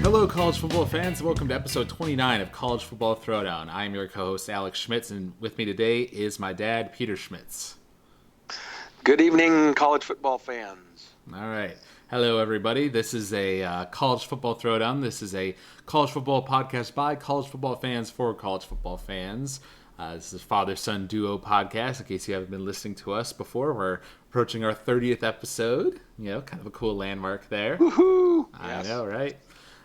Hello, college football fans. Welcome to episode 29 of College Football Throwdown. I'm your co-host, Alex Schmitz, and with me today is my dad, Peter Schmitz. Good evening, college football fans. All right. Hello, everybody. This is a College Football Throwdown. This is a college football podcast by college football fans for college football fans. This is a father-son duo podcast. In case you haven't been listening to us before, we're approaching our 30th episode. You know, kind of a cool landmark there. Woohoo! I know, right?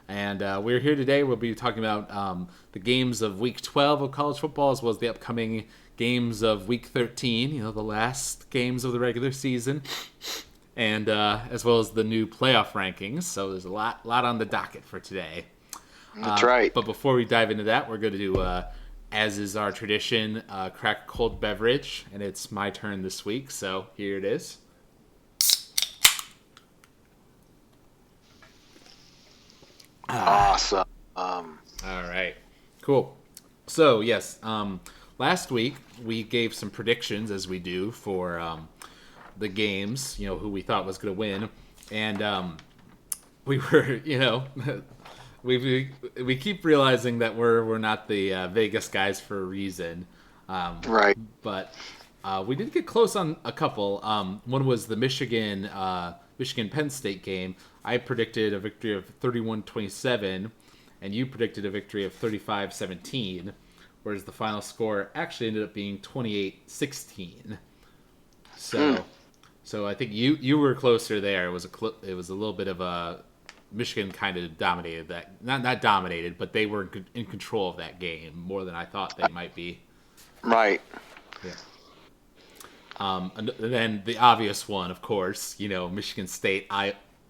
And we're here today. We'll be talking about the games of Week 12 of college football, as well as the upcoming games of Week 13, you know, the last games of the regular season, and as well as the new playoff rankings. So there's a lot on the docket for today. That's right. But before we dive into that, we're going to do, as is our tradition, crack a cold beverage, and it's my turn this week, so here it is. Awesome. All right. Cool. So, yes, last week we gave some predictions, as we do, for the games, you know, who we thought was going to win. And we were, you know, we keep realizing that we're not the Vegas guys for a reason. Right. But we did get close on a couple. One was the Michigan-Penn State game. I predicted a victory of 31-27, and you predicted a victory of 35-17, whereas the final score actually ended up being 28-16. So I think you were closer there. It was a little bit of a Michigan kind of dominated that. Not dominated, but they were in control of that game more than I thought they might be. Right. Yeah. And then the obvious one, of course, you know, Michigan State,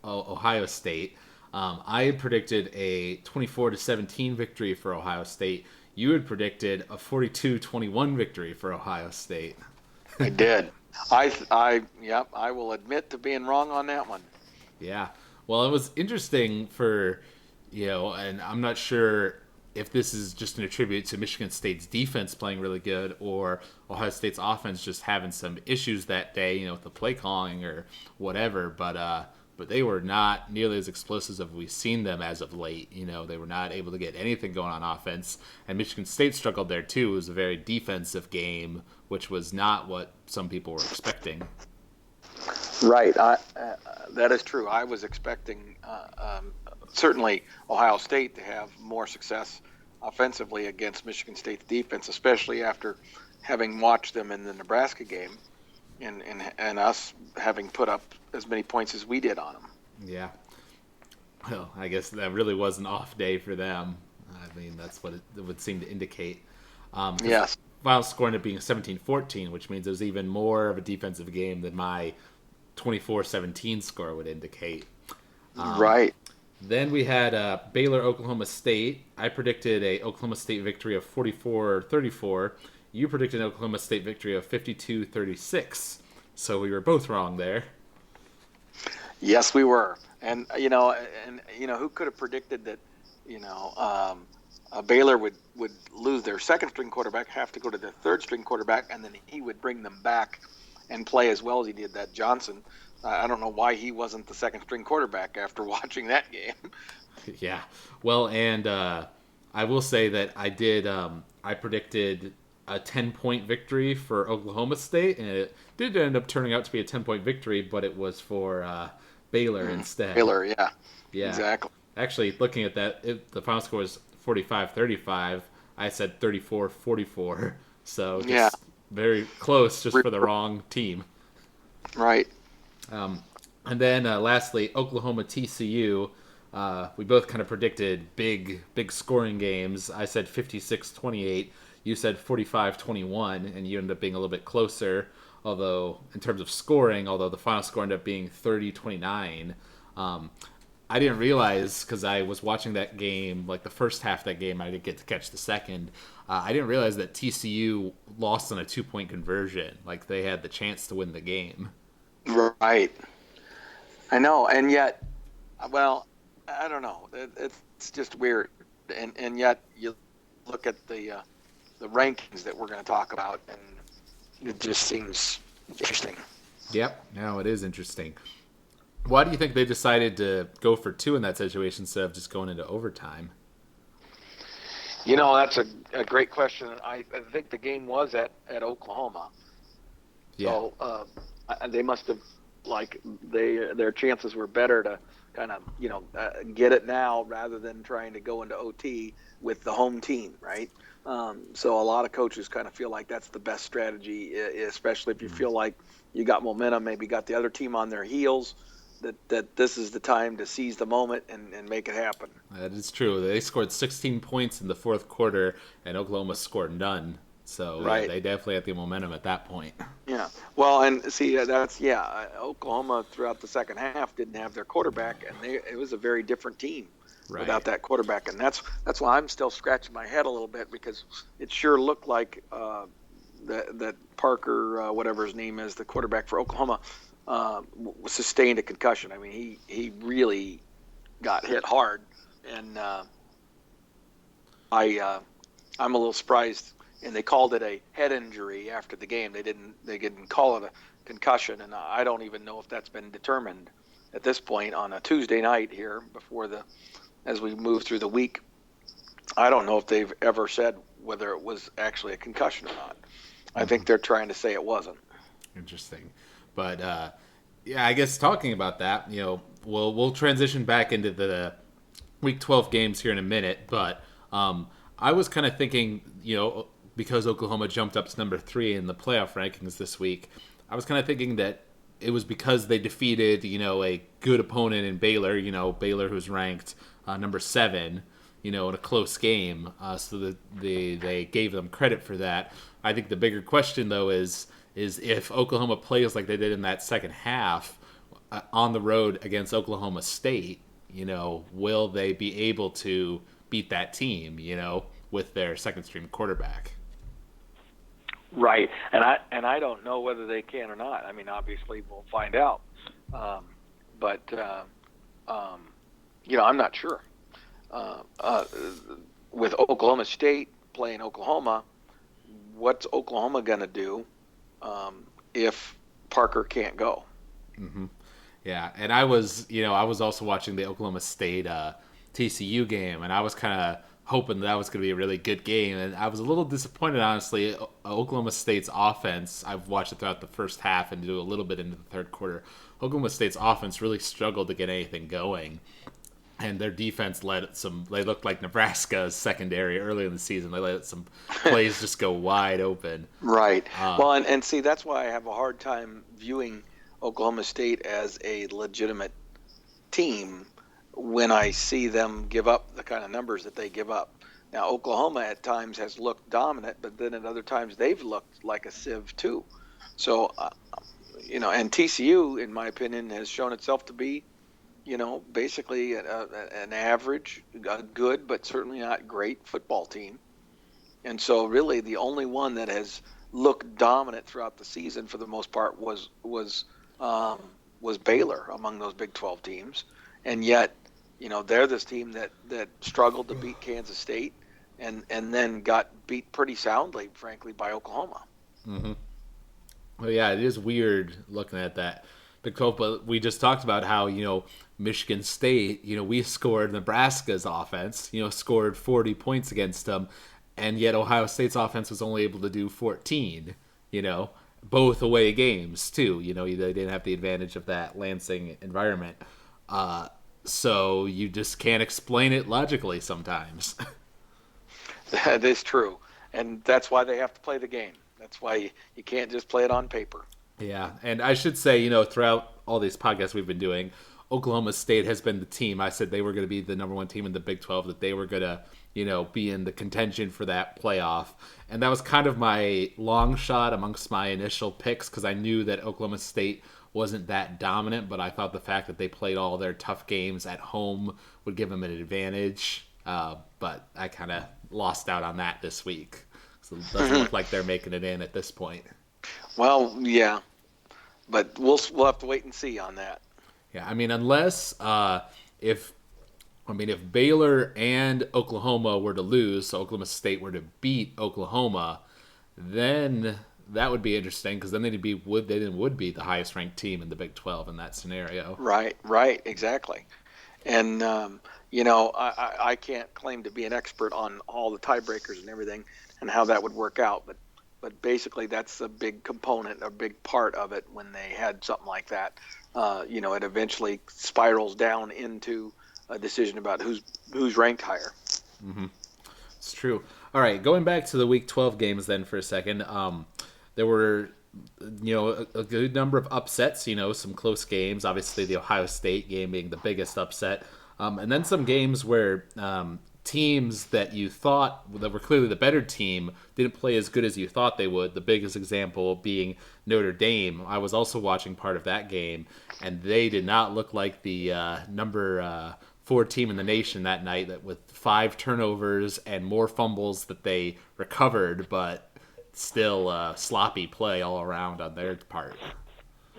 Ohio State. I had predicted a 24-17 victory for Ohio State. You had predicted a 42-21 victory for Ohio State. I did. I will admit to being wrong on that one. Yeah. Well, it was interesting for, you know, and I'm not sure if this is just an attribute to Michigan State's defense playing really good or Ohio State's offense just having some issues that day, you know, with the play calling or whatever, but they were not nearly as explosive as we've seen them as of late. You know, they were not able to get anything going on offense, and Michigan State struggled there too. It was a very defensive game, which was not what some people were expecting. Right. That is true. I was expecting certainly Ohio State to have more success offensively against Michigan State's defense, especially after having watched them in the Nebraska game and us having put up as many points as we did on them. Yeah. Well, I guess that really was an off day for them. I mean, that's what it would seem to indicate. Yes. Final score ended up being 17-14, which means it was even more of a defensive game than my 24-17 score would indicate. Right. Then we had Baylor, Oklahoma State. I predicted a Oklahoma State victory of 44-34. You predicted an Oklahoma State victory of 52-36. So we were both wrong there. Yes, we were. And you know, who could have predicted that, you know, Baylor would lose their second string quarterback, have to go to their third string quarterback, and then he would bring them back and play as well as he did that Johnson. I don't know why he wasn't the second string quarterback after watching that game. Yeah. Well, and I will say that I did. I predicted a 10-point victory for Oklahoma State, and it did end up turning out to be a 10-point victory, but it was for Baylor instead. Baylor, yeah. Exactly. Actually, looking at that, the final score was 45-35. I said 34-44, so just very close, just for the wrong team. Right. And then lastly, Oklahoma TCU. We both kind of predicted big scoring games. I said 56-28. You said 45-21, and you ended up being a little bit closer. Although, in terms of scoring, the final score ended up being 30-29. I didn't realize, because I was watching that game, like the first half of that game, I didn't get to catch the second. I didn't realize that TCU lost on a 2-point conversion. Like, they had the chance to win the game. Right. I know, and yet, well, I don't know. It's just weird. And yet, you look at the rankings that we're going to talk about, and it just seems interesting. Yep. No, it is interesting. Why do you think they decided to go for two in that situation instead of just going into overtime? That's a great question. I think the game was at Oklahoma, Yeah. so they must have their chances were better to kind of get it now rather than trying to go into OT with the home team, right? So a lot of coaches kind of feel like that's the best strategy, especially if you feel like you got momentum, maybe got the other team on their heels. That this is the time to seize the moment and make it happen. That is true. They scored 16 points in the fourth quarter, and Oklahoma scored none. So, yeah, Right. they definitely had the momentum at that point. Yeah. Well, and see, that's Oklahoma throughout the second half didn't have their quarterback, and it was a very different team without Right. that quarterback, and that's why I'm still scratching my head a little bit because it sure looked like that Parker, whatever his name is, the quarterback for Oklahoma, sustained a concussion. I mean, he really got hit hard, and I I'm a little surprised. And they called it a head injury after the game. They didn't call it a concussion, and I don't even know if that's been determined at this point on a Tuesday night here before the as we move through the week. I don't know if they've ever said whether it was actually a concussion or not. I think they're trying to say it wasn't. Interesting. But, yeah, I guess talking about that, we'll transition back into the Week 12 games here in a minute. But I was kind of thinking, because Oklahoma jumped up to number 3 in the playoff rankings this week, I was kind of thinking that it was because they defeated, a good opponent in Baylor, Baylor who's ranked number 7, in a close game. So that they gave them credit for that. I think the bigger question, though, is if Oklahoma plays like they did in that second half on the road against Oklahoma State, will they be able to beat that team, with their second string quarterback? Right, and I don't know whether they can or not. I mean, obviously we'll find out, but I'm not sure. Uh, uh, with Oklahoma State playing Oklahoma, what's Oklahoma going to do if Parker can't go? Yeah, and I was also watching the Oklahoma State TCU game, and I was kind of hoping that was going to be a really good game, and I was a little disappointed, honestly. Oklahoma State's offense, I've watched it throughout the first half and do a little bit into the third quarter. Oklahoma State's offense really struggled to get anything going, and their defense they looked like Nebraska's secondary early in the season. They let some plays just go wide open. Right. Uh, Well, and see, that's why I have a hard time viewing Oklahoma State as a legitimate team when I see them give up the kind of numbers that they give up. Now, Oklahoma at times has looked dominant, but then at other times they've looked like a sieve too. So, and TCU, in my opinion, has shown itself to be, basically an average, a good, but certainly not great football team. And so, really, the only one that has looked dominant throughout the season, for the most part, um, was Baylor among those Big 12 teams. And yet, they're this team that struggled to beat Kansas State, and then got beat pretty soundly, frankly, by Oklahoma. Well, yeah, it is weird looking at that. Big 12, but we just talked about how, Michigan State, we scored Nebraska's offense, scored 40 points against them, and yet Ohio State's offense was only able to do 14, both away games, too. They didn't have the advantage of that Lansing environment. Uh, so you just can't explain it logically sometimes. That is true, and that's why they have to play the game. That's why you can't just play it on paper. Yeah, and I should say, throughout all these podcasts we've been doing, Oklahoma State has been the team. I said they were going to be the number one team in the Big 12, that they were going to, be in the contention for that playoff. And that was kind of my long shot amongst my initial picks because I knew that Oklahoma State wasn't that dominant, but I thought the fact that they played all their tough games at home would give them an advantage. But I kind of lost out on that this week. So it doesn't look like they're making it in at this point. Well, yeah, but we'll have to wait and see on that. Yeah, I mean, unless if Baylor and Oklahoma were to lose, so Oklahoma State were to beat Oklahoma, then That would be interesting because then they would be the highest ranked team in the Big 12 in that scenario. Right, exactly. And I can't claim to be an expert on all the tiebreakers and everything and how that would work out, but basically that's a big component, a big part of it when they had something like that. It eventually spirals down into a decision about who's ranked higher. It's true. All right, going back to the Week 12 games then for a second. There were, a good number of upsets. Some close games. Obviously, the Ohio State game being the biggest upset, and then some games where teams that you thought that were clearly the better team didn't play as good as you thought they would. The biggest example being Notre Dame. I was also watching part of that game, and they did not look like the number 4 team in the nation that night. That with 5 turnovers and more fumbles that they recovered, but still sloppy play all around on their part.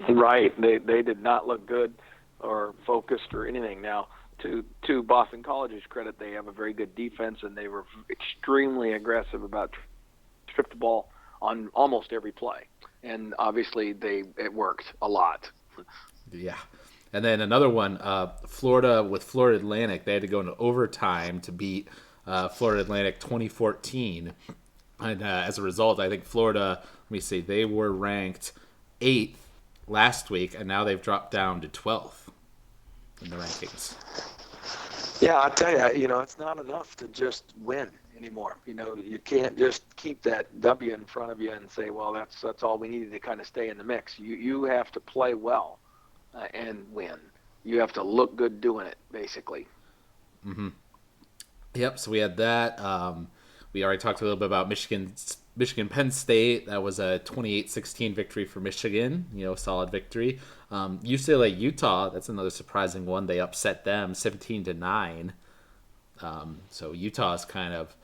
Right. They did not look good or focused or anything. Now, to Boston College's credit, they have a very good defense, and they were extremely aggressive about trip the ball on almost every play. And obviously, it worked a lot. Yeah. And then another one, Florida with Florida Atlantic, they had to go into overtime to beat Florida Atlantic 2014. And as a result, I think Florida, let me see, they were ranked 8th last week, and now they've dropped down to 12th in the rankings. Yeah, I tell you, it's not enough to just win anymore. You can't just keep that W in front of you and say, well, that's all we needed to kind of stay in the mix. You have to play well and win. You have to look good doing it, basically. Yep, so we had that. We already talked a little bit about Michigan Penn State. That was a 28-16 victory for Michigan, solid victory. UCLA Utah, that's another surprising one. They upset them 17-9. So Utah's kind of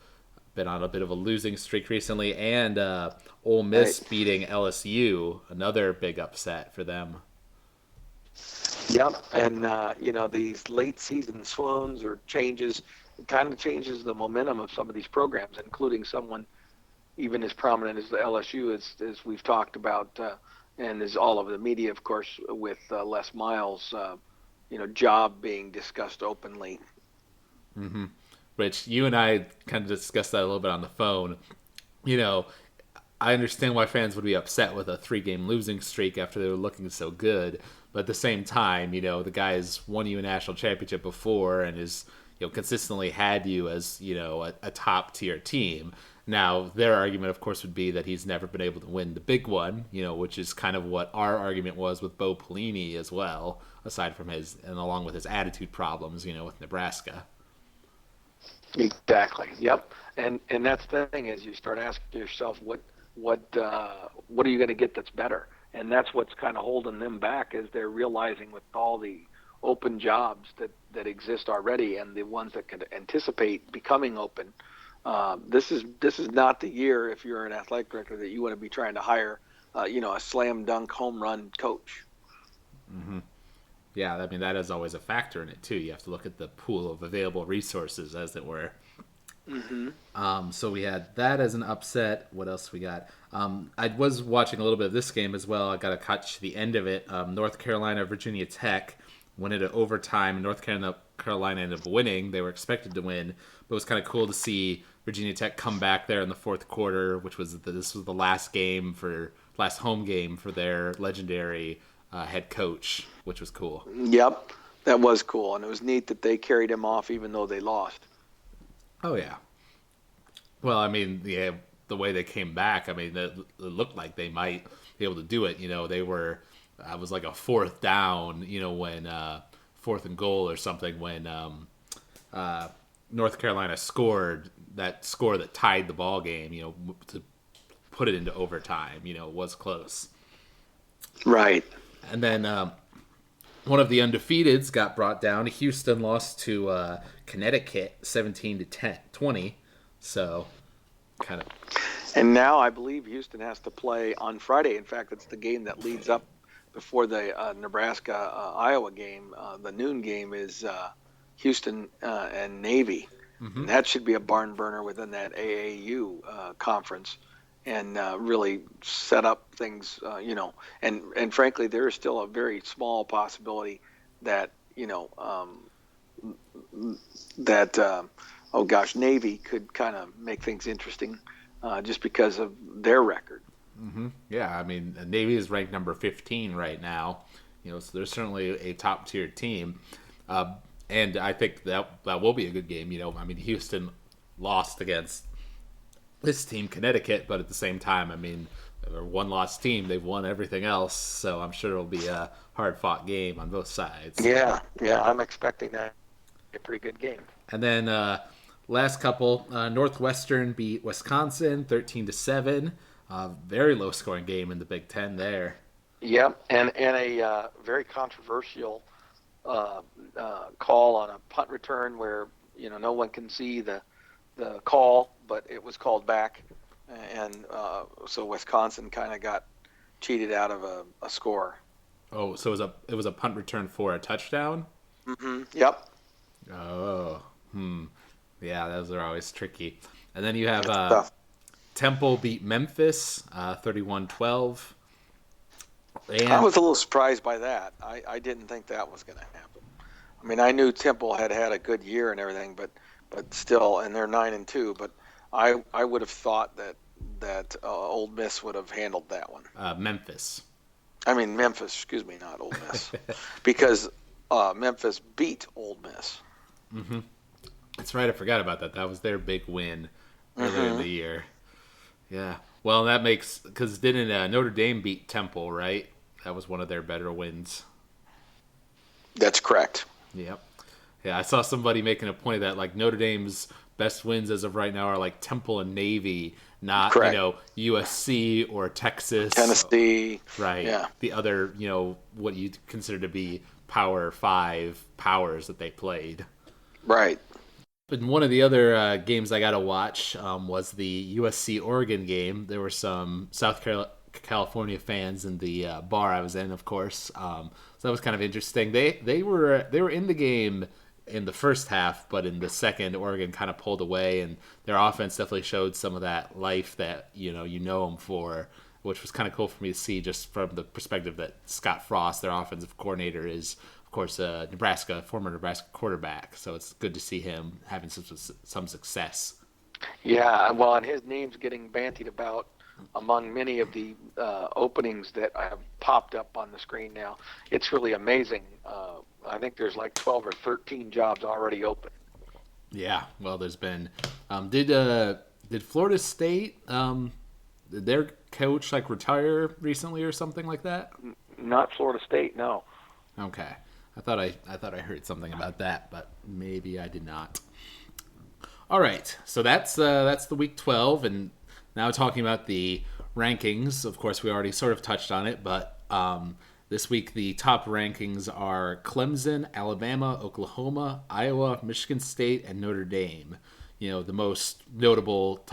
been on a bit of a losing streak recently, and Ole Miss beating LSU, another big upset for them. Yep, and these late season swoons or changes, it kind of changes the momentum of some of these programs, including someone even as prominent as the LSU, as we've talked about, and as all over the media, of course, with Les Miles, job being discussed openly. Which you and I kind of discussed that a little bit on the phone. I understand why fans would be upset with a 3-game losing streak after they were looking so good. But at the same time, the guy's won you a national championship before and is, consistently had you as, a top tier team. Now, their argument, of course, would be that he's never been able to win the big one, which is kind of what our argument was with Bo Pelini as well, aside from and along with his attitude problems, with Nebraska. Exactly. Yep. And that's the thing is you start asking yourself what are you going to get that's better? And that's what's kind of holding them back is they're realizing with all the open jobs that exist already and the ones that could anticipate becoming open. This is not the year if you're an athletic director that you want to be trying to hire, a slam dunk home run coach. Mm-hmm. Yeah, I mean that is always a factor in it too. You have to look at the pool of available resources, as it were. So we had that as an upset. What else we got? I was watching a little bit of this game as well. I got to catch the end of it. North Carolina, Virginia Tech went into overtime. North Carolina ended up winning. They were expected to win, but it was kind of cool to see Virginia Tech come back there in the fourth quarter, which was this was the last home game for their legendary head coach, which was cool. Yep, that was cool, and it was neat that they carried him off even though they lost. Oh yeah. Well, I mean, the way they came back, I mean, it looked like they might be able to do it. They were, it was like a 4th down, when 4th and goal or something when North Carolina scored that score that tied the ball game, to put it into overtime. Was close. Right. And then one of the undefeateds got brought down. Houston lost to Connecticut 17-20. So, kind of. And now I believe Houston has to play on Friday. In fact, it's the game that leads up before the Nebraska-Iowa game. The noon game is Houston and Navy. Mm-hmm. And that should be a barn burner within that AAU conference. and really set up things. And frankly, there is still a very small possibility that that oh gosh, Navy could kind of make things interesting just because of their record. Yeah, I mean, Navy is ranked number 15 right now. So there's certainly a top tier team, uh, and I think that will be a good game. I mean, Houston lost against this team, Connecticut, but at the same time, I mean, they're a one loss team. They've won everything else, so I'm sure it'll be a hard fought game on both sides. Yeah, yeah, I'm expecting that a pretty good game. And then last couple, Northwestern beat Wisconsin 13-7. Very low scoring game in the Big Ten there. Yep, and a very controversial call on a punt return where no one can see the call, but it was called back, and so Wisconsin kind of got cheated out of a score. Oh, so it was a punt return for a touchdown. Yep. Oh, yeah, those are always tricky. And then you have It's tough. Temple beat Memphis 31-12. I And was a little surprised by that. I didn't think that was going to happen. I mean, I knew Temple had a good year and everything, but still, and they're 9-2. But I would have thought that Old Miss would have handled that one. Memphis. I mean Memphis, excuse me, not Old Miss, because Memphis beat Old Miss. That's right. I forgot about that. That was their big win earlier in the year. Yeah. Well, that makes because didn't Notre Dame beat Temple, right? That was one of their better wins. That's correct. Yep. Yeah, I saw somebody making a point of that. Like Notre Dame's best wins as of right now are like Temple and Navy, not Correct. USC or Texas. Tennessee. Right. Yeah. The other what you consider to be Power Five powers that they played. Right. But one of the other games I got to watch was the USC Oregon game. There were some California fans in the bar I was in, of course. So that was kind of interesting. They were in the game in the first half, but in the second, Oregon kind of pulled away, and their offense definitely showed some of that life that you know them for, which was kind of cool for me to see, just from the perspective that Scott Frost, their offensive coordinator, is of course a former Nebraska quarterback. So it's good to see him having some success. Yeah. Well, and his name's getting bantied about among many of the openings that have popped up on the screen now. It's really amazing. I think there's like 12 or 13 jobs already open. Yeah, well, there's been. Did Florida State did their coach like retire recently or something like that? Not Florida State, no. Okay, I thought I heard something about that, but maybe I did not. All right, so that's the week 12, and now talking about the rankings. Of course, we already sort of touched on it, but this week the top rankings are Clemson, Alabama, Oklahoma, Iowa, Michigan State, and Notre Dame. The most notable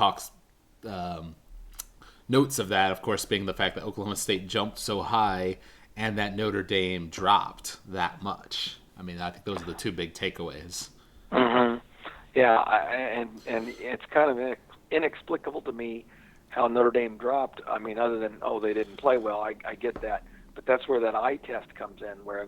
notes of that, of course, being the fact that Oklahoma State jumped so high and that Notre Dame dropped that much. I mean, I think those are the two big takeaways. Hmm. Yeah, and it's kind of inexplicable to me how Notre Dame dropped. I mean, other than they didn't play well, I get that, but that's where that eye test comes in. Where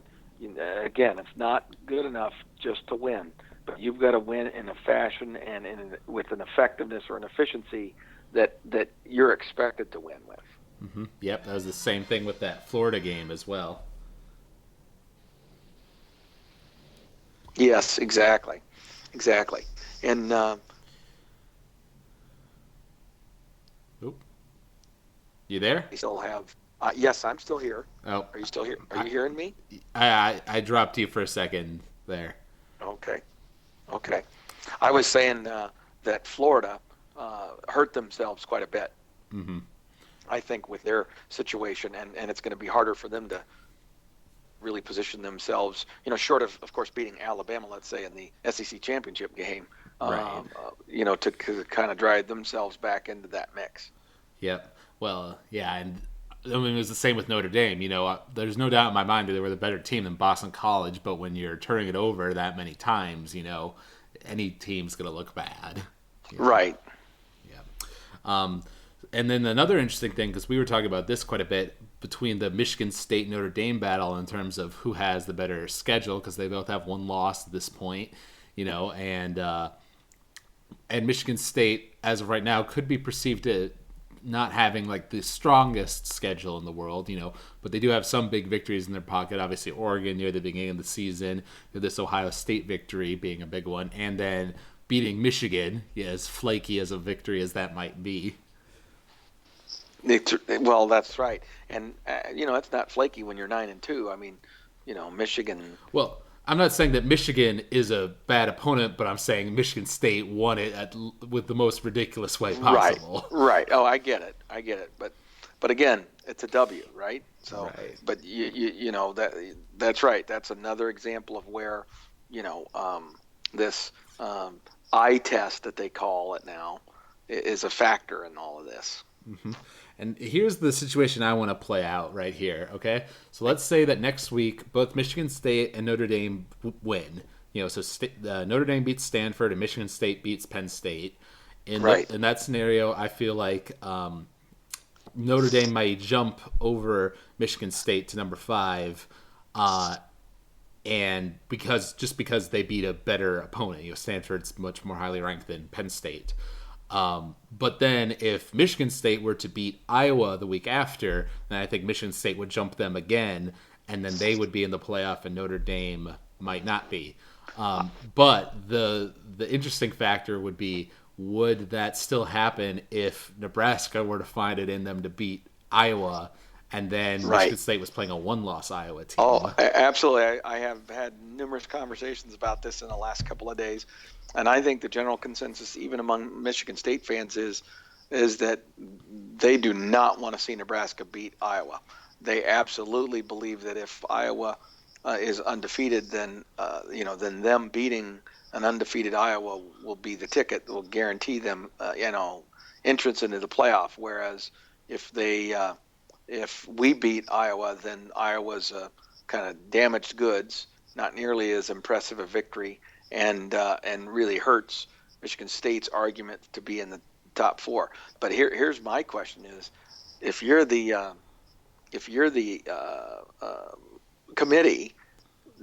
again, it's not good enough just to win, but you've got to win in a fashion and with an effectiveness or an efficiency that you're expected to win with. Yep, that was the same thing with that Florida game as well. Yes, exactly, exactly, and. Oop. You there? We still have. Yes, I'm still here. Oh, Are you still here? Are you hearing me? I dropped you for a second there. Okay. Okay. I was saying that Florida hurt themselves quite a bit. I think with their situation, and it's going to be harder for them to really position themselves. Short of course, beating Alabama, let's say in the SEC championship game. Right. To kind of drive themselves back into that mix. Yep. Well, yeah, and I mean, it was the same with Notre Dame. There's no doubt in my mind that they were the better team than Boston College, but when you're turning it over that many times, any team's going to look bad. Right. Yeah. And then another interesting thing, because we were talking about this quite a bit, between the Michigan State Notre Dame battle in terms of who has the better schedule, because they both have one loss at this point, and Michigan State, as of right now, could be perceived to not having like the strongest schedule in the world, but they do have some big victories in their pocket. Obviously, Oregon near the beginning of the season, this Ohio State victory being a big one, and then beating Michigan, as flaky as a victory as that might be. Well, that's right, and it's not flaky when you're 9-2. I mean, Michigan. Well, I'm not saying that Michigan is a bad opponent, but I'm saying Michigan State won it with the most ridiculous way possible. Right. Oh, I get it. But again, it's a W, right? So, right. But that's right. That's another example of where, this eye test that they call it now is a factor in all of this. Mm-hmm. And here's the situation I want to play out right here, okay? So let's say that next week both Michigan State and Notre Dame win. So Notre Dame beats Stanford and Michigan State beats Penn State. In that scenario, I feel like Notre Dame might jump over Michigan State to number 5, and because they beat a better opponent. Stanford's much more highly ranked than Penn State. But then if Michigan State were to beat Iowa the week after, then I think Michigan State would jump them again, and then they would be in the playoff and Notre Dame might not be. But the interesting factor would be, would that still happen if Nebraska were to find it in them to beat Iowa, and then Michigan State was playing a one-loss Iowa team? Oh, absolutely. I have had numerous conversations about this in the last couple of days. And I think the general consensus, even among Michigan State fans, is that they do not want to see Nebraska beat Iowa. They absolutely believe that if Iowa is undefeated, then then them beating an undefeated Iowa will be the ticket, will guarantee them entrance into the playoff. Whereas if we beat Iowa, then Iowa's kind of damaged goods, not nearly as impressive a victory. And really hurts Michigan State's argument to be in the top 4. But here's my question: is if you're the committee,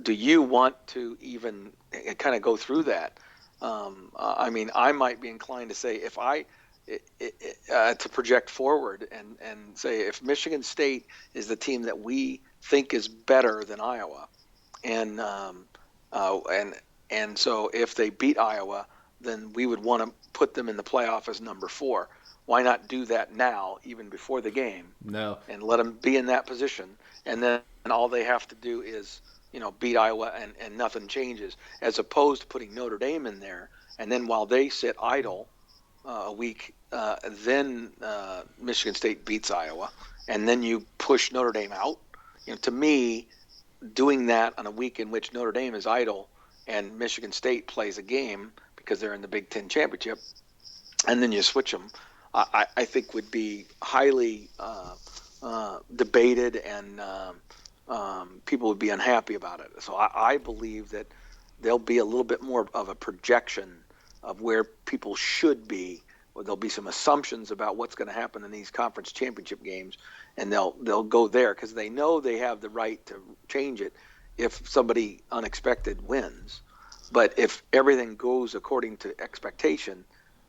do you want to even kind of go through that? I mean, I might be inclined to say to project forward and say if Michigan State is the team that we think is better than Iowa, and so if they beat Iowa, then we would want to put them in the playoff as number 4. Why not do that now, even before the game? No. And let them be in that position. And then all they have to do is, beat Iowa and nothing changes, as opposed to putting Notre Dame in there. And then while they sit idle a week, then Michigan State beats Iowa. And then you push Notre Dame out. To me, doing that on a week in which Notre Dame is idle and Michigan State plays a game because they're in the Big Ten championship, and then you switch them, I think would be highly debated, and people would be unhappy about it. So I believe that there'll be a little bit more of a projection of where people should be. Where there'll be some assumptions about what's going to happen in these conference championship games, and they'll go there because they know they have the right to change it if somebody unexpected wins. But if everything goes according to expectation,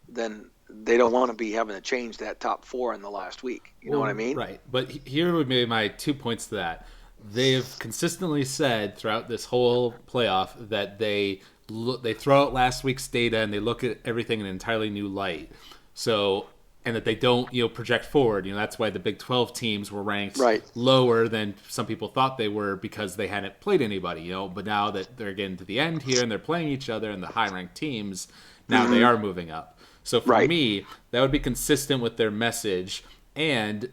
then they don't want to be having to change that top 4 in the last week. You know what I mean? Right. But here would be my 2 points to that. They've consistently said throughout this whole playoff that they throw out last week's data and they look at everything in an entirely new light. So, and that they don't, project forward. That's why the Big 12 teams were ranked lower than some people thought they were because they hadn't played anybody, But now that they're getting to the end here and they're playing each other and the high-ranked teams, now they are moving up. So for me, that would be consistent with their message. And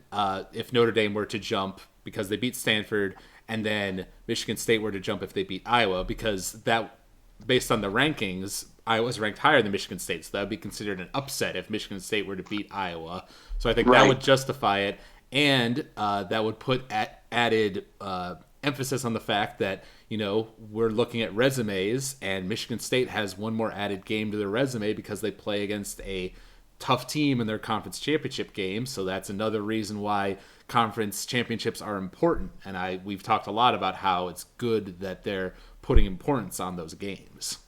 if Notre Dame were to jump because they beat Stanford, and then Michigan State were to jump if they beat Iowa, because that, based on the rankings, Iowa's ranked higher than Michigan State, so that would be considered an upset if Michigan State were to beat Iowa. So I think that would justify it, and that would put added emphasis on the fact that, we're looking at resumes, and Michigan State has one more added game to their resume because they play against a tough team in their conference championship games. So that's another reason why conference championships are important. And we've talked a lot about how it's good that they're putting importance on those games.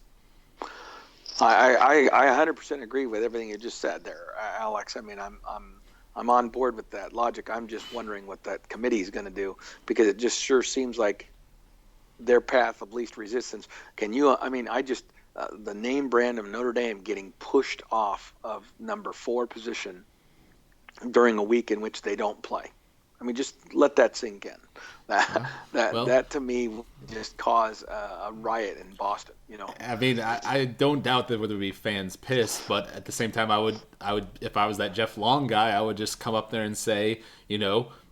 I 100% agree with everything you just said there, Alex. I mean, I'm on board with that logic. I'm just wondering what that committee is going to do, because it just sure seems like their path of least resistance. Can you? I mean, I just the name brand of Notre Dame getting pushed off of number 4 position during a week in which they don't play. I mean, just let that sink in. That Well, that to me would just cause a riot in Boston. I mean, I don't doubt that there would be fans pissed, but at the same time, I would, if I was that Jeff Long guy, I would just come up there and say,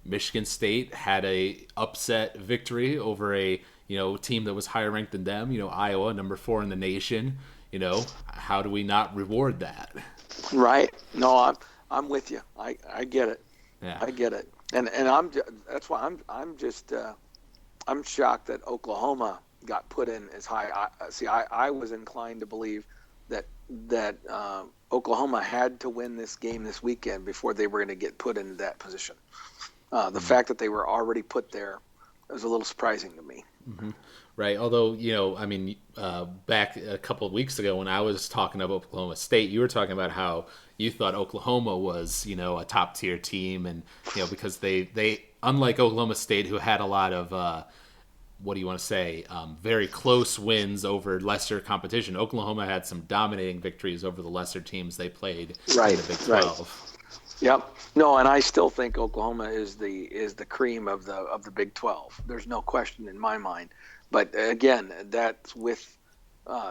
Michigan State had a upset victory over a team that was higher ranked than them. Iowa, number 4 in the nation. How do we not reward that? Right? No, I'm with you. I get it. Yeah. I get it. And that's why I'm shocked that Oklahoma got put in as high. I was inclined to believe that Oklahoma had to win this game this weekend before they were going to get put into that position. The fact that they were already put there was a little surprising to me. Mm-hmm. Right. Although, I mean, back a couple of weeks ago when I was talking about Oklahoma State, you were talking about how you thought Oklahoma was, a top tier team. And, because they unlike Oklahoma State, who had a lot of, what do you want to say, very close wins over lesser competition. Oklahoma had some dominating victories over the lesser teams they played in the Big 12. Right. Yep. No, and I still think Oklahoma is the cream of the Big 12. There's no question in my mind. But again, that's with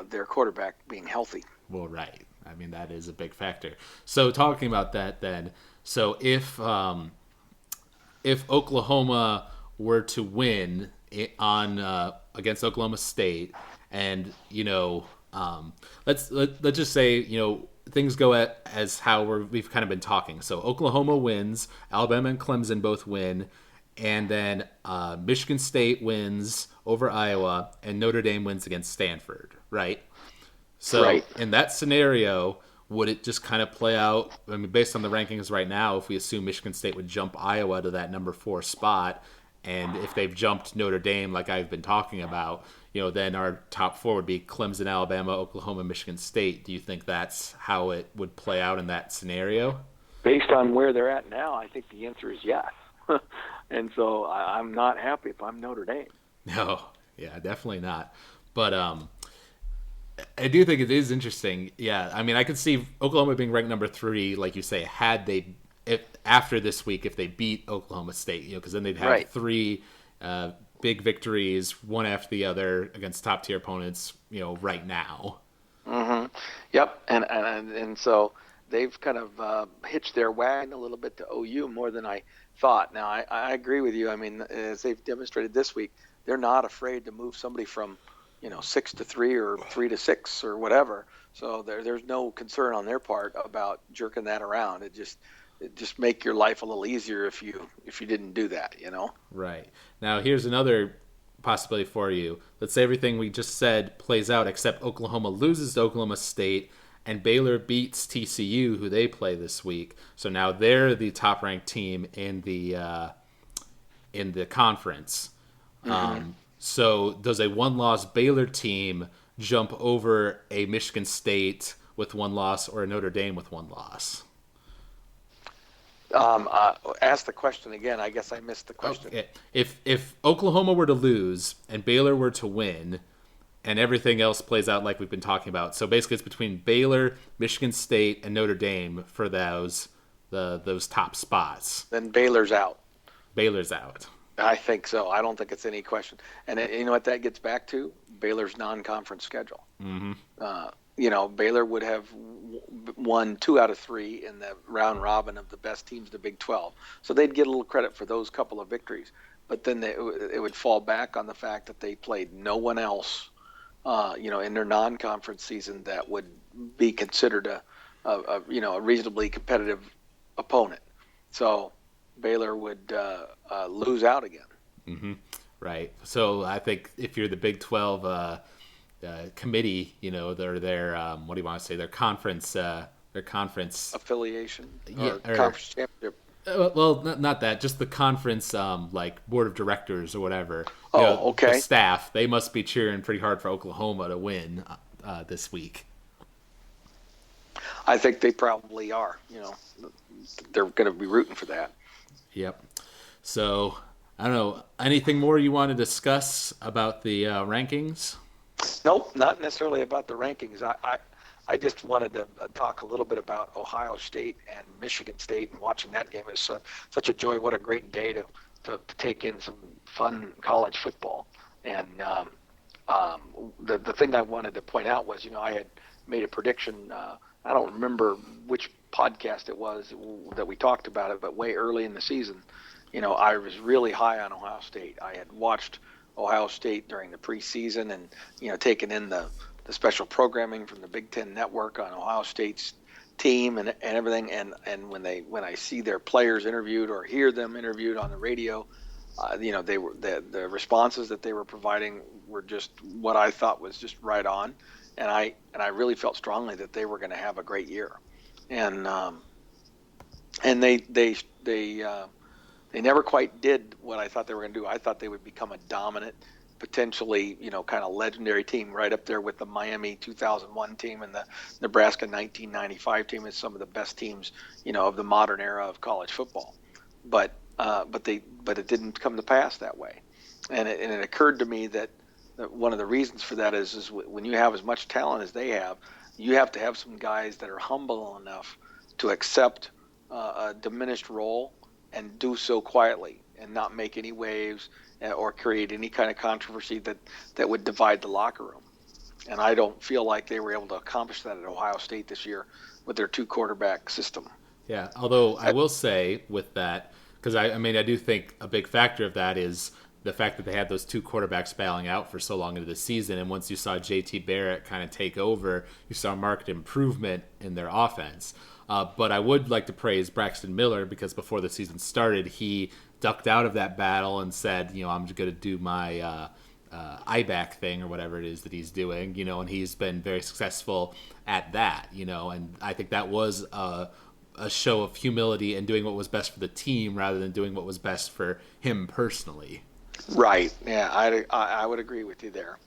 their quarterback being healthy. Well, right. I mean, that is a big factor. So talking about that then, so if Oklahoma were to win on against Oklahoma State, and let's just say things go as how we've kind of been talking. So Oklahoma wins, Alabama and Clemson both win, and then Michigan State wins over Iowa, and Notre Dame wins against Stanford, right? So in that scenario, would it just kind of play out? I mean, based on the rankings right now, if we assume Michigan State would jump Iowa to that number 4 spot, and if they've jumped Notre Dame like I've been talking about, then our top 4 would be Clemson, Alabama, Oklahoma, Michigan State. Do you think that's how it would play out in that scenario? Based on where they're at now, I think the answer is yes. And so I'm not happy if I'm Notre Dame. No, yeah, definitely not. But I do think it is interesting. Yeah, I mean, I could see Oklahoma being ranked number 3, like you say, after this week, if they beat Oklahoma State, because then they'd have 3 big victories, one after the other against top tier opponents, right now. Mm-hmm. Yep, and so they've kind of hitched their wagon a little bit to OU more than I thought. Now, I agree with you. I mean, as they've demonstrated this week, they're not afraid to move somebody from 6-3 or 3-6 or whatever. So there's no concern on their part about jerking that around. It just make your life a little easier if you didn't do that. Right. Now here's another possibility for you. Let's say everything we just said plays out, except Oklahoma loses to Oklahoma State and Baylor beats TCU, who they play this week. So now they're the top ranked team in the conference. Mm-hmm. So does a 1-loss Baylor team jump over a Michigan State with 1 loss or a Notre Dame with 1 loss? Ask the question again. I guess I missed the question. Okay. If Oklahoma were to lose and Baylor were to win, and everything else plays out like we've been talking about, so basically it's between Baylor, Michigan State, and Notre Dame for those top spots. Then Baylor's out. Baylor's out. I think so. I don't think it's any question. And you know what that gets back to? Baylor's non-conference schedule. Mm-hmm. Baylor would have won 2 out of 3 in the round robin of the best teams in the Big 12. So they'd get a little credit for those couple of victories. But then it would fall back on the fact that they played no one else, in their non-conference season that would be considered a reasonably competitive opponent. So Baylor would lose out again. Mm-hmm. Right. So I think if you're the Big 12 committee, their what do you want to say? Their conference their conference. affiliation Yeah, or or conference championship. well, not that, just the conference, like board of directors or whatever. Oh, The okay. staff, they must be cheering pretty hard for Oklahoma to win this week. I think they probably are. They're going to be rooting for that. Yep. So I don't know. Anything more you want to discuss about the rankings? Nope, not necessarily about the rankings. I just wanted to talk a little bit about Ohio State and Michigan State and watching that game. It was such a joy. What a great day to take in some fun college football. And the thing I wanted to point out was, I had made a prediction. I don't remember which podcast it was that we talked about it, but way early in the season, I was really high on Ohio State. I had watched Ohio State during the preseason and, taken in the special programming from the Big Ten Network on Ohio State's team and everything. And when I see their players interviewed or hear them interviewed on the radio, they were the responses that they were providing were just what I thought was just right on, and I really felt strongly that they were going to have a great year, and they never quite did what I thought they were going to do. I thought they would become a dominant, potentially kind of legendary team right up there with the Miami 2001 team and the Nebraska 1995 team as some of the best teams of the modern era of college football, but it didn't come to pass that way, and it occurred to me that one of the reasons for that is when you have as much talent as they have, you have to have some guys that are humble enough to accept a diminished role and do so quietly and not make any waves or create any kind of controversy that would divide the locker room. And I don't feel like they were able to accomplish that at Ohio State this year with their two quarterback system. Yeah, although I will say with that, because I mean, I do think a big factor of that is the fact that they had those two quarterbacks bailing out for so long into the season. And once you saw JT Barrett kind of take over, you saw a marked improvement in their offense. But I would like to praise Braxton Miller because before the season started, he ducked out of that battle and said, I'm just going to do my IBAC thing or whatever it is that he's doing, and he's been very successful at that, and I think that was a show of humility and doing what was best for the team rather than doing what was best for him personally. Right. Yeah, I would agree with you there.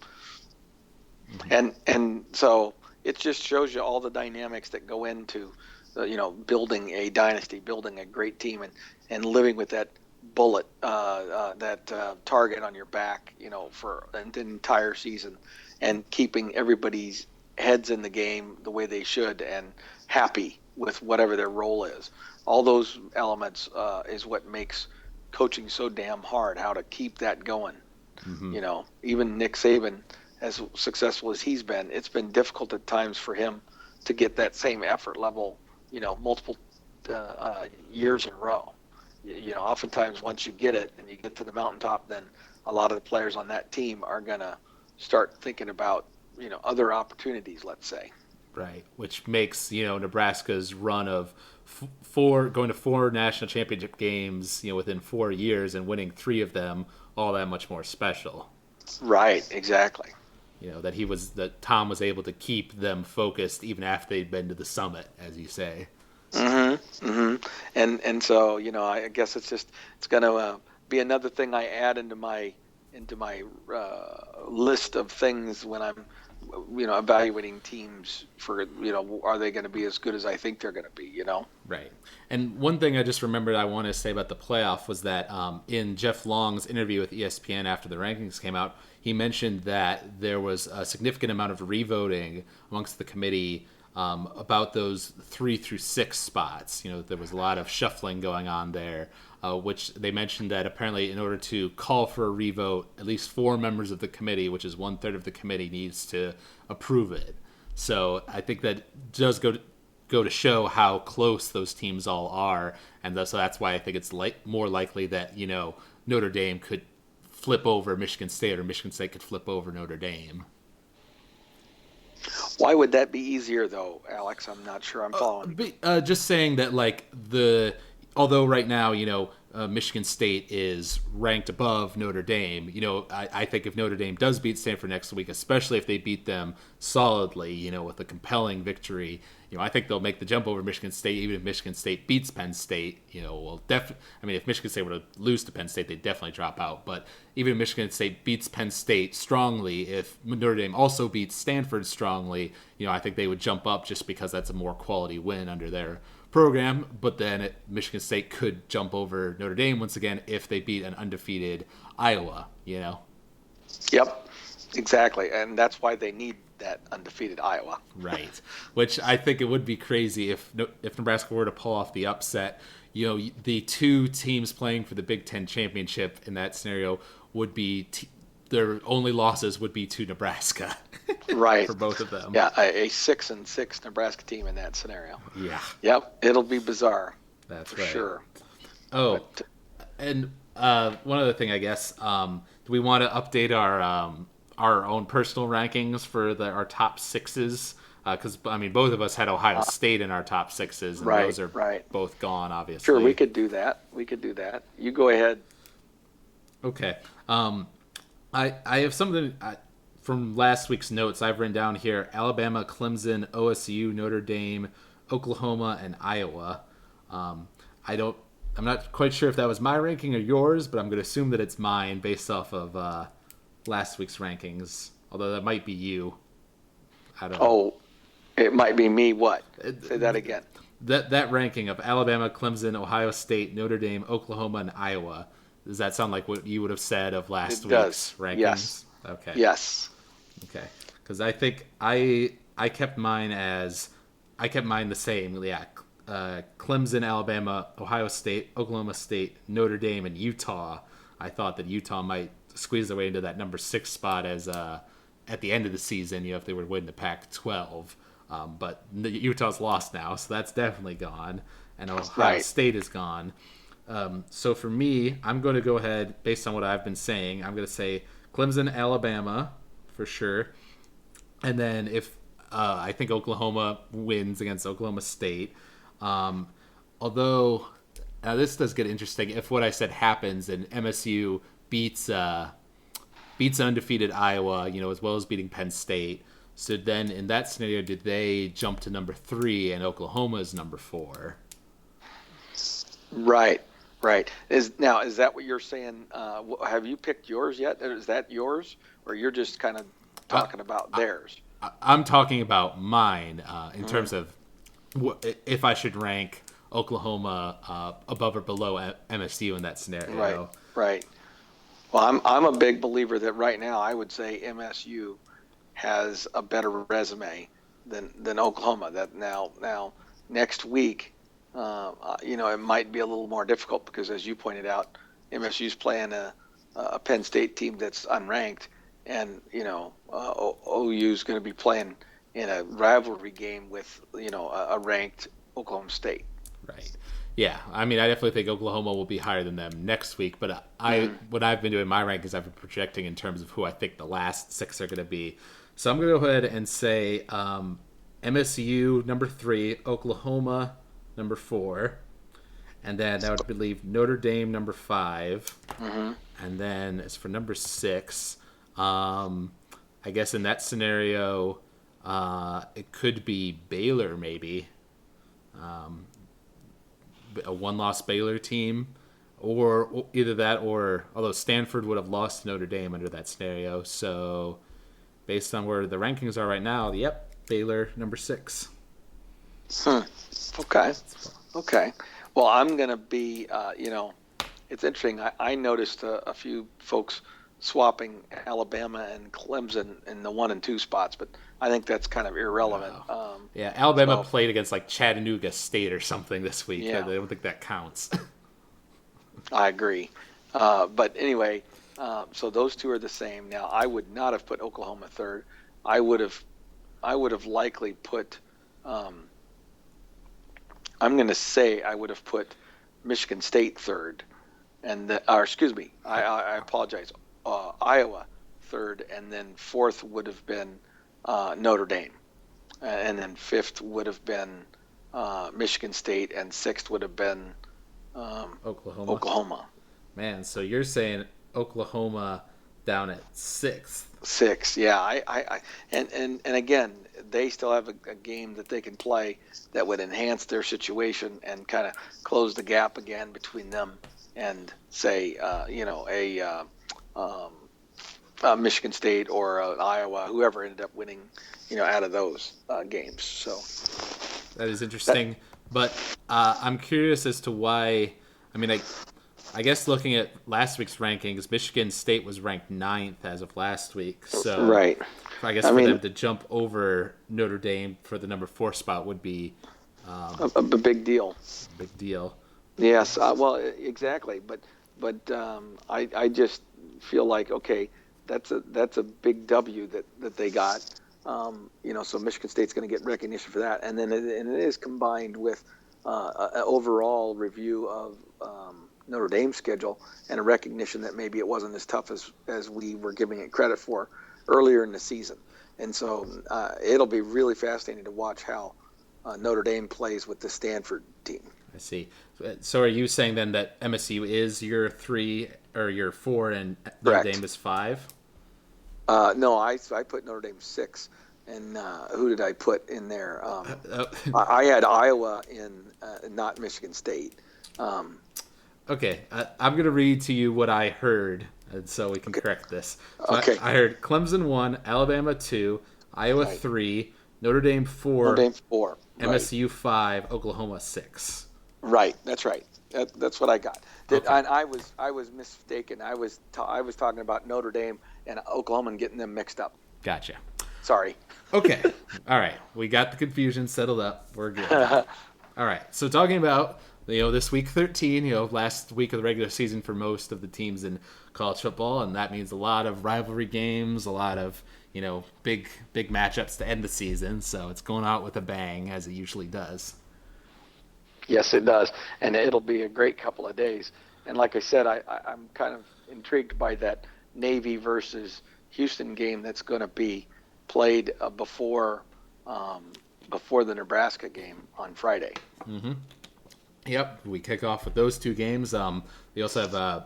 And so it just shows you all the dynamics that go into building a dynasty, building a great team, and living with that bullet, that target on your back, for an entire season, and keeping everybody's heads in the game the way they should and happy with whatever their role is. All those elements is what makes coaching so damn hard. How to keep that going. Mm-hmm. Even Nick Saban, as successful as he's been, it's been difficult at times for him to get that same effort level, multiple years in a row. Oftentimes once you get it and you get to the mountaintop, then a lot of the players on that team are going to start thinking about, other opportunities, let's say. Right, which makes Nebraska's run of going to four national championship games within 4 years and winning 3 of them all that much more special. Right, exactly. That Tom was able to keep them focused even after they'd been to the summit, as you say. Mm-hmm. Mm-hmm. And so I guess it's going to be another thing I add into my list of things when I'm evaluating teams for are they going to be as good as I think they're going to be. Right. And one thing I just remembered I want to say about the playoff was that in Jeff Long's interview with ESPN after the rankings came out, he mentioned that there was a significant amount of revoting amongst the committee about those 3 through 6 spots. There was a lot of shuffling going on there, which they mentioned that apparently in order to call for a revote, at least 4 members of the committee, which is 1/3 of the committee, needs to approve it. So I think that does go to show how close those teams all are, and so that's why I think it's more likely that Notre Dame could flip over Michigan State, or Michigan State could flip over Notre Dame. Why would that be easier, though, Alex? I'm not sure I'm following. Just saying that, although right now, Michigan State is ranked above Notre Dame. I think if Notre Dame does beat Stanford next week, especially if they beat them solidly, with a compelling victory, I think they'll make the jump over Michigan State. Even if Michigan State beats Penn State, if Michigan State were to lose to Penn State, they'd definitely drop out. But even if Michigan State beats Penn State strongly, if Notre Dame also beats Stanford strongly, I think they would jump up just because that's a more quality win under their program. But then Michigan State could jump over Notre Dame once again if they beat an undefeated Iowa. Yep, exactly, and that's why they need that undefeated Iowa. Right, which I think it would be crazy if Nebraska were to pull off the upset. The two teams playing for the Big Ten championship in that scenario would be their only losses would be to Nebraska. Right. For both of them. Yeah, a 6-6 Nebraska team in that scenario. Yeah. Yep, it'll be bizarre. That's for right. Sure. Oh, and one other thing, I guess. Do we want to update our own personal rankings for our top sixes? Because both of us had Ohio State in our top sixes, and those are both gone, obviously. Sure, we could do that. You go ahead. Okay. I have something from last week's notes I've written down here: Alabama, Clemson, OSU, Notre Dame, Oklahoma, and Iowa. I'm not quite sure if that was my ranking or yours, but I'm going to assume that it's mine based off of last week's rankings. Although that might be you. I don't know. Oh, it might be me. What? Say that again. That ranking of Alabama, Clemson, Ohio State, Notre Dame, Oklahoma, and Iowa. Does that sound like what you would have said of last week's rankings? Yes. Okay. Yes. Okay. Because I think I kept mine the same. Yeah. Clemson, Alabama, Ohio State, Oklahoma State, Notre Dame, and Utah. I thought that Utah might squeeze their way into that number 6 spot as at the end of the season, if they were to win the Pac-12. But Utah's lost now, so that's definitely gone. And Ohio State is gone. So for me, I'm going to go ahead, based on what I've been saying, I'm going to say Clemson, Alabama, for sure. And then if I think Oklahoma wins against Oklahoma State. Although, now this does get interesting. If what I said happens and MSU beats undefeated Iowa, as well as beating Penn State, so then in that scenario, did they jump to number 3 and Oklahoma is number 4? Right. Is that what you're saying? Have you picked yours yet? Is that yours, or you're just kind of talking about theirs? I'm talking about mine in terms of if I should rank Oklahoma above or below MSU in that scenario. Right. Well, I'm a big believer that right now I would say MSU has a better resume than Oklahoma. That now next week. It might be a little more difficult because, as you pointed out, MSU's playing a Penn State team that's unranked, and OU's going to be playing in a rivalry game with a ranked Oklahoma State. Right. Yeah. I definitely think Oklahoma will be higher than them next week. But what I've been doing my rankings, I've been projecting in terms of who I think the last 6 are going to be. So I'm going to go ahead and say MSU number 3, Oklahoma number 4, and then I would leave Notre Dame number 5, and then as for number 6, I guess in that scenario, it could be Baylor maybe, a one-loss Baylor team, or either that or although Stanford would have lost to Notre Dame under that scenario, so based on where the rankings are right now, Baylor number 6. Okay. Well, I'm going to be, it's interesting. I noticed a few folks swapping Alabama and Clemson in the 1 and 2 spots, but I think that's kind of irrelevant. Wow. Alabama played against like Chattanooga State or something this week. Yeah. I don't think that counts. I agree. But anyway, so those two are the same. Now, I would not have put Oklahoma 3rd. I would have likely put I'm going to say I would have put Michigan State 3rd, I apologize, Iowa 3rd, and then 4th would have been Notre Dame, and then 5th would have been Michigan State, and 6th would have been Oklahoma. Oklahoma. Man, so you're saying Oklahoma down at sixth. 6. Yeah, and again, they still have a game that they can play that would enhance their situation and kind of close the gap again between them and say, um, Michigan State or Iowa, whoever ended up winning, out of those games. So That is that interesting. But I'm curious as to why. I mean, I guess looking at last week's rankings, Michigan State was ranked ninth as of last week. So right. I guess I for mean, them to jump over Notre Dame for the number 4 spot would be a big deal. a big deal. Yes, well, exactly. But I just feel like, okay, that's a big W that they got. So Michigan State's going to get recognition for that, and then it is combined with an overall review of Notre Dame's schedule and a recognition that maybe it wasn't as tough as we were giving it credit for earlier in the season. And so it'll be really fascinating to watch how Notre Dame plays with the Stanford team. I see. So are you saying then that MSU is your 3 or your 4 and Notre Correct. Dame is 5? No, I put Notre Dame 6, and who did I put in there? Uh, I had Iowa in, not Michigan State. Okay, I'm going to read to you what I heard, and so we can correct this. So Okay. I heard Clemson 1, Alabama 2, Iowa Right. 3, Notre Dame 4, Notre Dame 4. Right. MSU 5, Oklahoma 6. Right. That's right. That's what I got. Okay. And I was mistaken. I was talking about Notre Dame and Oklahoma and getting them mixed up. Gotcha. Sorry. Okay. All right. We got the confusion settled up. We're good. All right. So talking about, this week 13, last week of the regular season for most of the teams in college football, and that means a lot of rivalry games, a lot of, big matchups to end the season. So it's going out with a bang, as it usually does. Yes, it does, and it'll be a great couple of days. And like I said, I'm kind of intrigued by that Navy versus Houston game that's going to be played before the Nebraska game on Friday. Mm-hmm. Yep, we kick off with those 2 games. We also have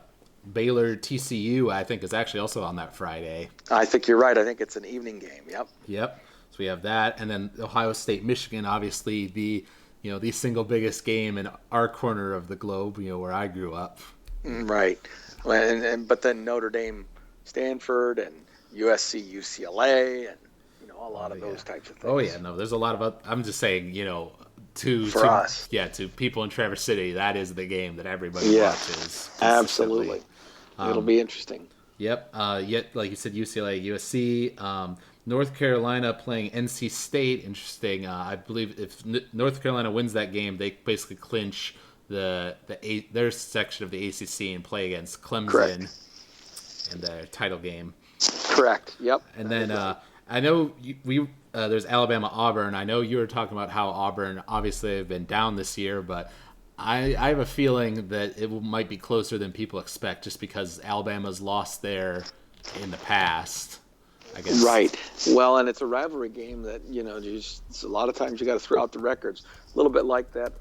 Baylor TCU, I think, is actually also on that Friday. I think you're right. I think it's an evening game. Yep. Yep. So we have that, and then Ohio State, Michigan, obviously the single biggest game in our corner of the globe, where I grew up. Right. But then Notre Dame, Stanford, and USC, UCLA, and a lot of those types of things. Oh yeah, no, there's a lot of. I'm just saying, For us. to people in Traverse City, that is the game that everybody Yeah, watches. absolutely. It'll be interesting. Yep. Yet, like you said, UCLA, USC, North Carolina playing NC State. Interesting. I believe if North Carolina wins that game, they basically clinch their section of the ACC and play against Clemson. Correct. In the title game. Correct. Yep. And then I know there's Alabama Auburn. I know you were talking about how Auburn obviously have been down this year, but I have a feeling that it might be closer than people expect, just because Alabama's lost there in the past. I guess. Right. Well, and it's a rivalry game that just a lot of times you got to throw out the records. A little bit like that.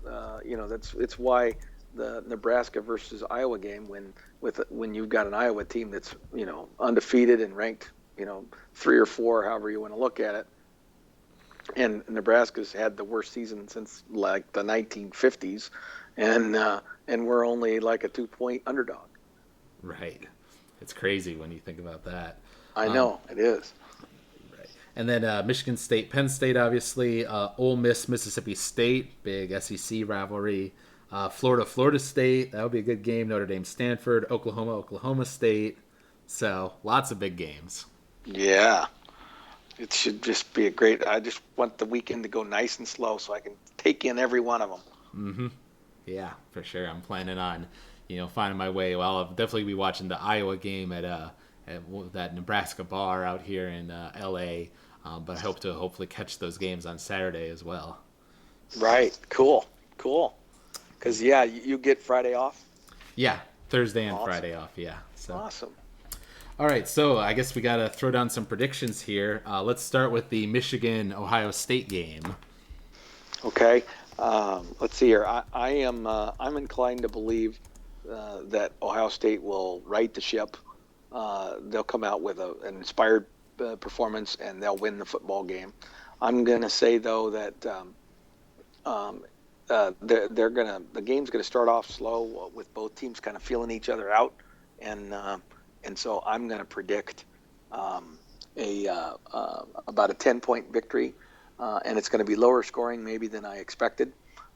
It's why the Nebraska versus Iowa game, when you've got an Iowa team that's undefeated and ranked 3 or 4, however you want to look at it, and Nebraska's had the worst season since like the 1950s, and we're only like a 2-point underdog. Right. It's crazy when you think about that. I know it is. Right. And then Michigan State, Penn State, obviously. Ole Miss, Mississippi State, big SEC rivalry. Florida State, that would be a good game. Notre Dame, Stanford, Oklahoma State. So lots of big games. Yeah. It should just be I just want the weekend to go nice and slow so I can take in every one of them. Mm-hmm. Yeah, for sure. I'm planning on, finding my way. Well, I'll definitely be watching the Iowa game at that Nebraska bar out here in L.A., but I hope to hopefully catch those games on Saturday as well. Right. Cool. Because, you get Friday off? Yeah, Thursday and Awesome. Friday off, yeah. So. Awesome. All right, so I guess we got to throw down some predictions here. Let's start with the Michigan-Ohio State game. Okay. Let's see here. I'm inclined to believe that Ohio State will right the ship. They'll come out with an inspired performance and they'll win the football game. I'm going to say though that um, the game's gonna start off slow with both teams kind of feeling each other out, and so I'm gonna predict um, a about a 10-point victory, and it's going to be lower scoring maybe than I expected,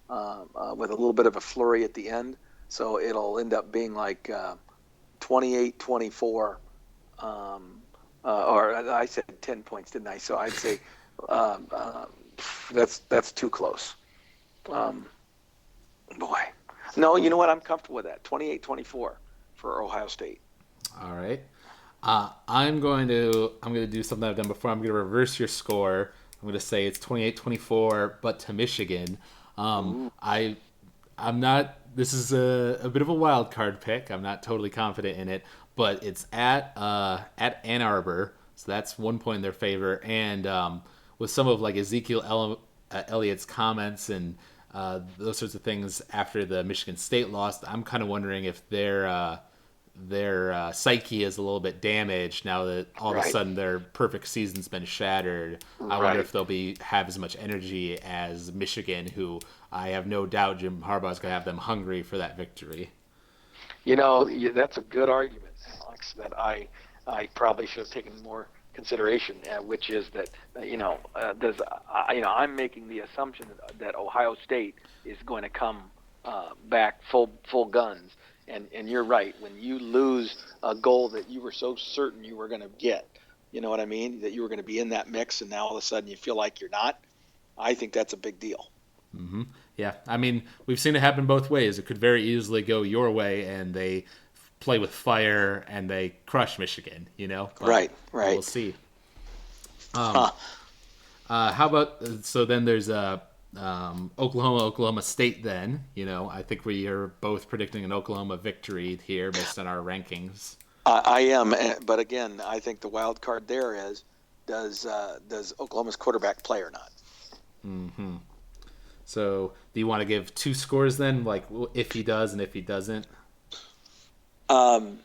with a little bit of a flurry at the end. So it'll end up being like 28-24, or I said 10 points, didn't I? So I'd say um, uh, that's too close. Um, Boy. No, you know what? I'm comfortable with that. 28-24 for Ohio State. All right. I'm going to do something I've done before. I'm going to reverse your score. I'm going to say it's 28-24, but to Michigan. Ooh, I I'm not. This is a bit of a wild card pick. I'm not totally confident in it, but it's at Ann Arbor, so that's 1 point in their favor. And with some of like Elliott's comments and those sorts of things after the Michigan State loss, I'm kind of wondering if their psyche is a little bit damaged now that all of a right, sudden their perfect season's been shattered. I wonder right. if they'll be have as much energy as Michigan, who I have no doubt Jim Harbaugh's going to have them hungry for that victory. That's a good argument, Alex, that I probably should have taken more consideration, which is that I'm making the assumption that Ohio State is going to come back full guns, and you're right. When you lose a goal that you were so certain you were going to get, you know what I mean, that you were going to be in that mix, and now all of a sudden you feel like you're not. I think that's a big deal. Yeah, I mean, we've seen it happen both ways. It could very easily go your way, and they play with fire and they crush Michigan, but Right, we'll right. see. Huh. How about so then there's Oklahoma State. Then I think we are both predicting an Oklahoma victory here based on our rankings. I am, but again, I think the wild card there is does Oklahoma's quarterback play or not? So do you want to give two scores then, like if he does and if he doesn't? Um,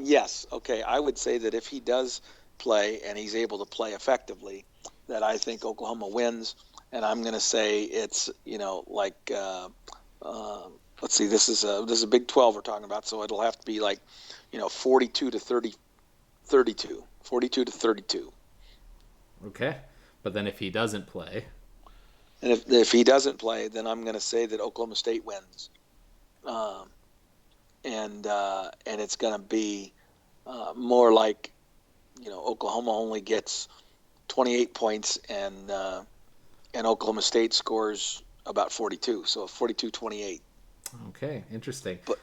yes. Okay, I would say that if he does play and he's able to play effectively, that I think Oklahoma wins, and I'm going to say it's like let's see, this is a Big 12 we're talking about, so it'll have to be like 42 to 30, 32, 42 to 32. Okay, but then if he doesn't play, And if he doesn't play, then I'm going to say that Oklahoma State wins, um, and it's going to be more like Oklahoma only gets 28 points and Oklahoma State scores about 42, so 42-28. okay, interesting. But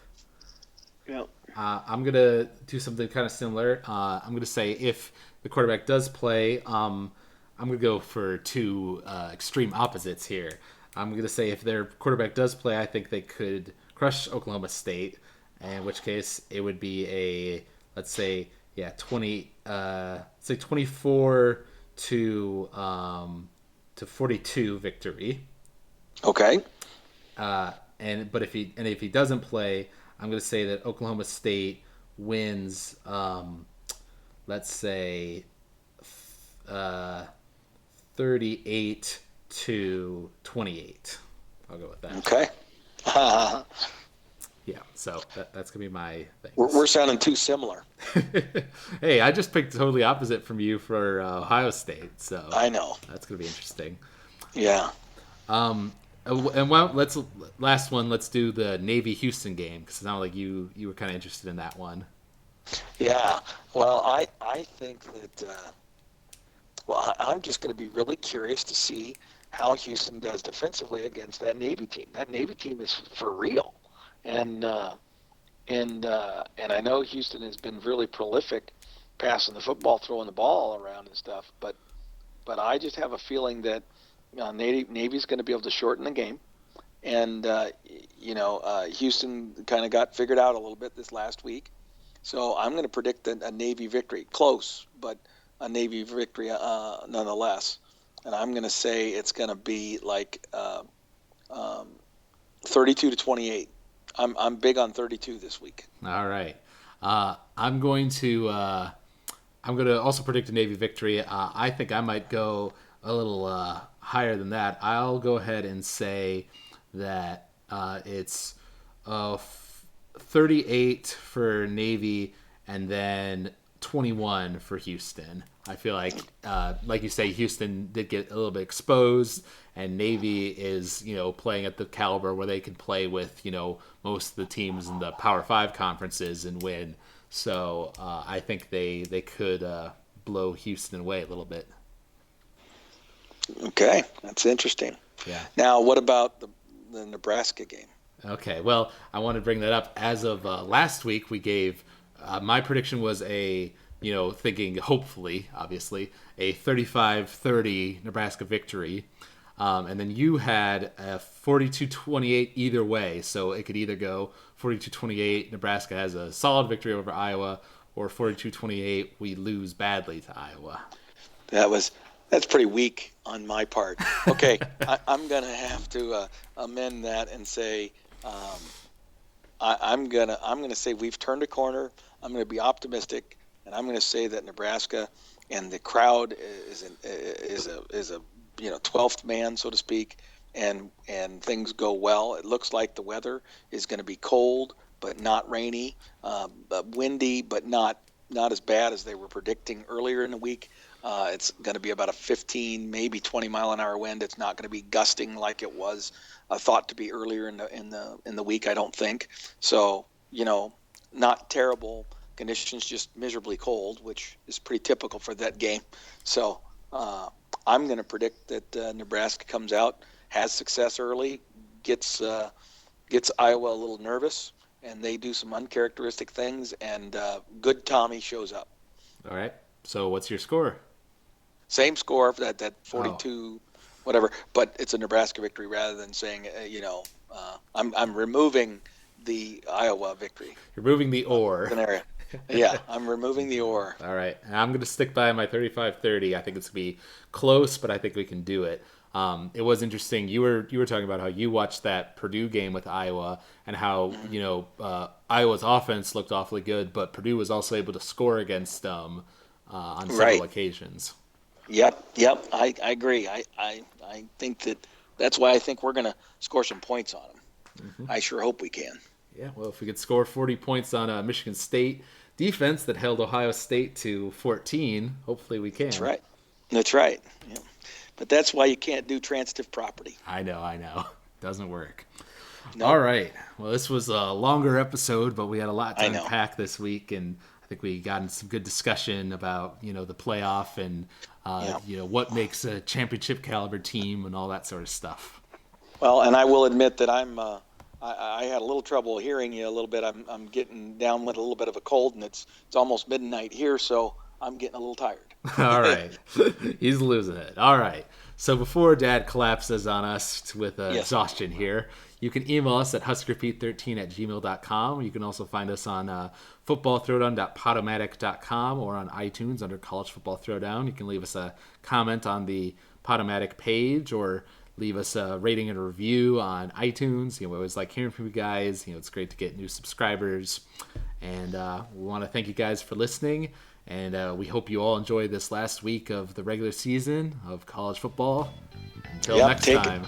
yeah, I'm gonna do something kind of similar. I'm gonna say if the quarterback does play, I'm gonna go for two extreme opposites here. I'm gonna say if their quarterback does play, I think they could crush Oklahoma State, in which case it would be a, let's say, yeah, 24 to 42 victory. okay, If he doesn't play, I'm going to say that Oklahoma State wins. Let's say uh, 38-28. I'll go with that. okay. Yeah, so that's gonna be my We're things. sounding too similar. Hey, I just picked totally opposite from you for Ohio State, so I know. that's gonna be interesting. Yeah, And well, let's last one. Let's do the Navy Houston game because it sounded like you were kind of interested in that one. yeah. Well, I think that. I'm just going to be really curious to see how Houston does defensively against that Navy team. That Navy team is for real, and and I know Houston has been really prolific passing the football, throwing the ball around and stuff. But I just have a feeling that Navy's going to be able to shorten the game, and Houston kind of got figured out a little bit this last week. So I'm going to predict a Navy victory, close, but a Navy victory nonetheless. and I'm going to say it's going to be like 32-28. I'm big on 32 this week. All right. I'm going to also predict a Navy victory. I think I might go a little higher than that. I'll go ahead and say that it's 38 for Navy and then 21 for Houston. I feel like you say, Houston did get a little bit exposed, and Navy is, playing at the caliber where they can play with, most of the teams in the Power Five conferences and win. So I think they could blow Houston away a little bit. Okay, that's interesting. Yeah. Now, what about the Nebraska game? Okay, well, I want to bring that up. As of last week, we gave my prediction was thinking hopefully, obviously, a 35-30 Nebraska victory. And then you had a 42-28 either way. So it could either go 42-28, Nebraska has a solid victory over Iowa, or 42-28, we lose badly to Iowa. That's pretty weak on my part. Okay, I'm going to have to amend that and say I'm gonna say we've turned a corner. I'm going to be optimistic, and I'm going to say that Nebraska and the crowd is a 12th man, so to speak, and things go well. It looks like the weather is going to be cold but not rainy, windy but not as bad as they were predicting earlier in the week. It's going to be about a 15, maybe 20 mile an hour wind. It's not going to be gusting like it was thought to be earlier in the week, I don't think. So, not terrible conditions, just miserably cold, which is pretty typical for that game. So I'm going to predict that Nebraska comes out, has success early, gets Iowa a little nervous, and they do some uncharacteristic things, and good Tommy shows up. All right. So what's your score? Same score, that 42, whatever, but it's a Nebraska victory rather than saying, I'm removing the Iowa victory. You're moving the or. Scenario. Yeah, I'm removing the or. All right. And I'm going to stick by my 35-30. I think it's going to be close, but I think we can do it. It was interesting. You were talking about how you watched that Purdue game with Iowa and how, Iowa's offense looked awfully good, but Purdue was also able to score against them on several occasions. Yep. I agree. I think that's why I think we're going to score some points on them. Mm-hmm. I sure hope we can. Yeah, well, if we could score 40 points on Michigan State defense that held Ohio State to 14, hopefully we can. That's right. Yeah. But that's why you can't do transitive property. I know. Doesn't work. Nope. All right. Well, this was a longer episode, but we had a lot to unpack this week, and I think we got into some good discussion about, the playoff and, what makes a championship caliber team and all that sort of stuff. Well, and I will admit that I had a little trouble hearing you a little bit. I'm getting down with a little bit of a cold, and it's almost midnight here, so I'm getting a little tired. All right. He's losing it. All right. So before Dad collapses on us with exhaustion here, you can email us at huskerpete13@gmail.com. You can also find us on footballthrowdown.podomatic.com or on iTunes under College Football Throwdown. You can leave us a comment on the Podomatic page or leave us a rating and a review on iTunes. We always like hearing from you guys. It's great to get new subscribers. And we want to thank you guys for listening. And we hope you all enjoy this last week of the regular season of college football. Until next time.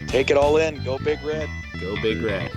Take it all in. Go Big Red. Go Big Red.